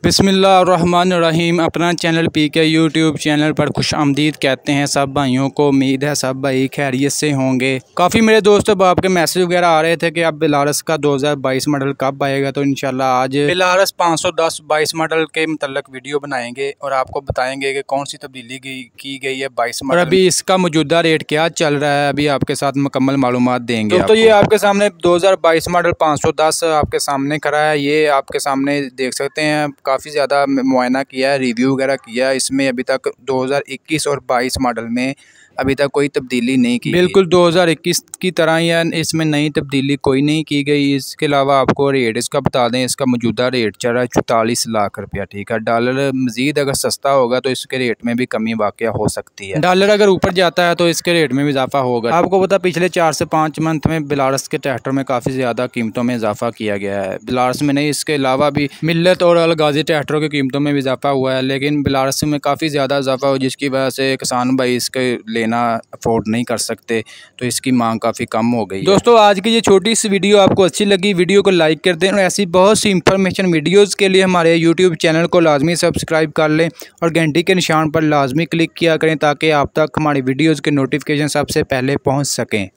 बिस्मिल्लाहिर्रहमानिर्रहीम। अपना चैनल पीके YouTube channel पर खुश आमदीद कहते हैं सब भाइयों को। उम्मीद है सब भाई खैरियत से होंगे। काफ़ी मेरे दोस्तों बाप के मैसेज वगैरह आ रहे थे कि अब बेलारस का 2022 मॉडल कब आएगा, तो इंशाल्लाह आज बेलारस 510 22 मॉडल के मतलब वीडियो बनाएंगे और आपको बताएंगे कि कौन सी तब्दीली की गई है 22 मॉडल। अभी इसका मौजूदा रेट क्या चल रहा है, अभी आपके साथ मुकम्मल मालूमात देंगे। तो ये आपके सामने 2022 मॉडल 510 आपके सामने खड़ा है। ये आपके सामने देख सकते हैं, काफ़ी ज़्यादा मुआयना किया है, रिव्यू वगैरह किया है। इसमें अभी तक 2021 और 22 मॉडल में अभी तक कोई तब्दीली नहीं की। बिल्कुल 2021 की तरह ही है, इसमें नई तब्दीली कोई नहीं की गई। इसके अलावा आपको रेट इसका बता दें, इसका मौजूदा रेट चल रहा है 44 लाख रुपया। ठीक है, डॉलर मज़ीद अगर सस्ता होगा तो इसके रेट में भी कमी वाक़या हो सकती है। डॉलर अगर ऊपर जाता है तो इसके रेट में भी इजाफा होगा। आपको पता पिछले 4 से 5 मंथ में बेलारस के ट्रैक्टर में काफ़ी ज़्यादा कीमतों में इजाफा किया गया है। बेलारस में नहीं, इसके अलावा भी मिल्लत और अलगाजी ट्रैक्टरों की कीमतों में भी इजाफा हुआ है, लेकिन बेलारस में काफ़ी ज़्यादा इजाफा हुआ, जिसकी वजह से किसान भाई इसके लेना अफोर्ड नहीं कर सकते, तो इसकी मांग काफ़ी कम हो गई। दोस्तों आज की ये छोटी सी वीडियो आपको अच्छी लगी, वीडियो को लाइक कर दें और ऐसी बहुत सी इंफॉर्मेशन वीडियोस के लिए हमारे यूट्यूब चैनल को लाजमी सब्सक्राइब कर लें और घंटी के निशान पर लाजमी क्लिक किया करें ताकि आप तक हमारी वीडियोज़ के नोटिफिकेशन सबसे पहले पहुँच सकें।